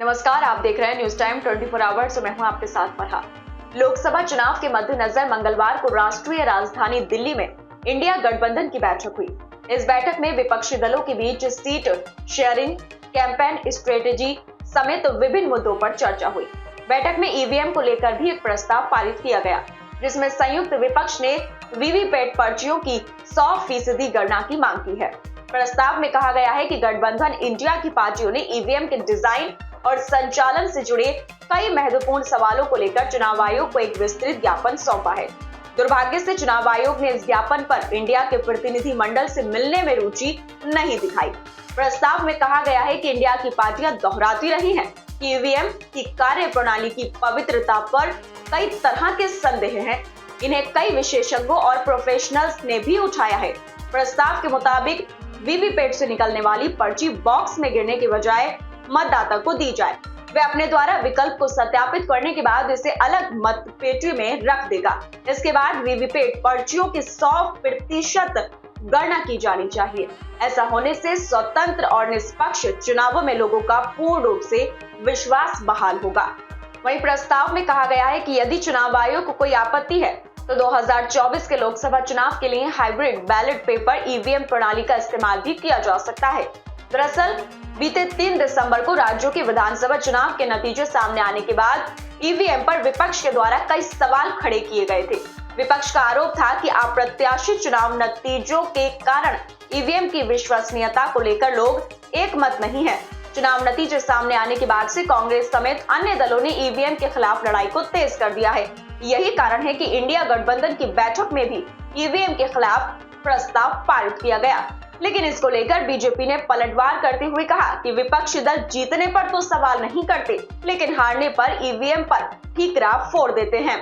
नमस्कार, आप देख रहे हैं न्यूज टाइम 24 आवर्स। मैं हूं आपके साथ फरहा। लोकसभा चुनाव के मद्देनजर मंगलवार को राष्ट्रीय राजधानी दिल्ली में इंडिया गठबंधन की बैठक हुई। इस बैठक में विपक्षी दलों के बीच सीट शेयरिंग, कैंपेन स्ट्रेटेजी समेत विभिन्न मुद्दों पर चर्चा हुई। बैठक में ईवीएम को लेकर भी एक प्रस्ताव पारित किया गया, जिसमें संयुक्त विपक्ष ने वीवीपैट पर्चियों की 100% गणना की मांग की है। प्रस्ताव में कहा गया है कि गठबंधन इंडिया की पार्टियों ने ईवीएम के डिजाइन और संचालन से जुड़े कई महत्वपूर्ण सवालों को लेकर चुनाव आयोग को एक विस्तृत ज्ञापन सौंपा है। दुर्भाग्य से चुनाव आयोग ने इस ज्ञापन पर इंडिया के प्रतिनिधि मंडल से मिलने में रुचि नहीं दिखाई। प्रस्ताव में कहा गया है कि इंडिया की पार्टियां दोहराती रही हैं कि ईवीएम की कार्य प्रणाली की पवित्रता पर कई तरह के संदेह हैं। इन्हें कई विशेषज्ञों और प्रोफेशनल्स ने भी उठाया है। प्रस्ताव के मुताबिक वीवीपैट से निकलने वाली पर्ची बॉक्स में गिरने के बजाय मतदाता को दी जाए। वे अपने द्वारा विकल्प को सत्यापित करने के बाद इसे अलग मत पेटी में रख देगा। इसके बाद वीवीपैट पर्चियों की 100% गणना की जानी चाहिए। ऐसा होने से स्वतंत्र और निष्पक्ष चुनावों में लोगों का पूर्ण रूप से विश्वास बहाल होगा। वहीं प्रस्ताव में कहा गया है कि यदि चुनाव आयोग को कोई आपत्ति है तो 2024 के लोकसभा चुनाव के लिए हाइब्रिड बैलेट पेपर ईवीएम प्रणाली का इस्तेमाल भी किया जा सकता है। दरअसल बीते 3 दिसंबर को राज्यों के विधानसभा चुनाव के नतीजे सामने आने के बाद ईवीएम पर विपक्ष के द्वारा कई सवाल खड़े किए गए थे। विपक्ष का आरोप था कि अप्रत्याशित चुनाव नतीजों के कारण ईवीएम की विश्वसनीयता को लेकर लोग एक मत नहीं है। चुनाव नतीजे सामने आने के बाद से कांग्रेस समेत अन्य दलों ने ईवीएम के खिलाफ लड़ाई को तेज कर दिया है। यही कारण है कि इंडिया गठबंधन की बैठक में भी ईवीएम के खिलाफ प्रस्ताव पारित किया गया। लेकिन इसको लेकर बीजेपी ने पलटवार करते हुए कहा कि विपक्षी दल जीतने पर तो सवाल नहीं करते, लेकिन हारने पर ईवीएम पर ठीकरा फोड़ देते हैं।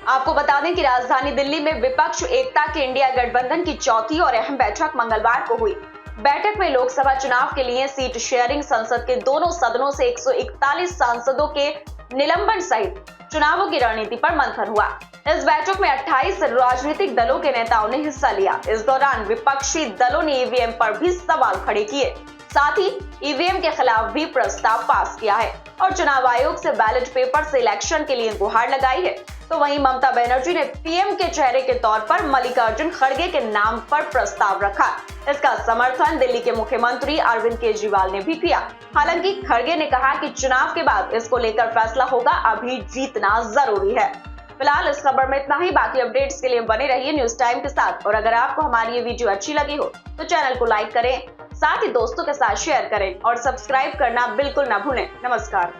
आपको बता दें कि राजधानी दिल्ली में विपक्ष एकता के इंडिया गठबंधन की चौथी और अहम बैठक मंगलवार को हुई। बैठक में लोकसभा चुनाव के लिए सीट शेयरिंग, संसद के दोनों सदनों से 141 सांसदों के निलंबन सहित चुनावों की रणनीति पर मंथन हुआ। इस बैठक में 28 राजनीतिक दलों के नेताओं ने हिस्सा लिया। इस दौरान विपक्षी दलों ने ईवीएम पर भी सवाल खड़े किए, साथ ही ईवीएम के खिलाफ भी प्रस्ताव पास किया है और चुनाव आयोग से बैलेट पेपर से इलेक्शन के लिए गुहार लगाई है। तो वहीं ममता बनर्जी ने पीएम के चेहरे के तौर पर मल्लिकार्जुन खड़गे के नाम पर प्रस्ताव रखा। इसका समर्थन दिल्ली के मुख्यमंत्री अरविंद केजरीवाल ने भी किया। हालांकि खड़गे ने कहा कि चुनाव के बाद इसको लेकर फैसला होगा, अभी जीतना जरूरी है। फिलहाल इस खबर में इतना ही। बाकी अपडेट्स के लिए बने रहिए न्यूज टाइम के साथ। और अगर आपको हमारी ये वीडियो अच्छी लगी हो तो चैनल को लाइक करें, साथ ही दोस्तों के साथ शेयर करें और सब्सक्राइब करना बिल्कुल ना भूलें। नमस्कार।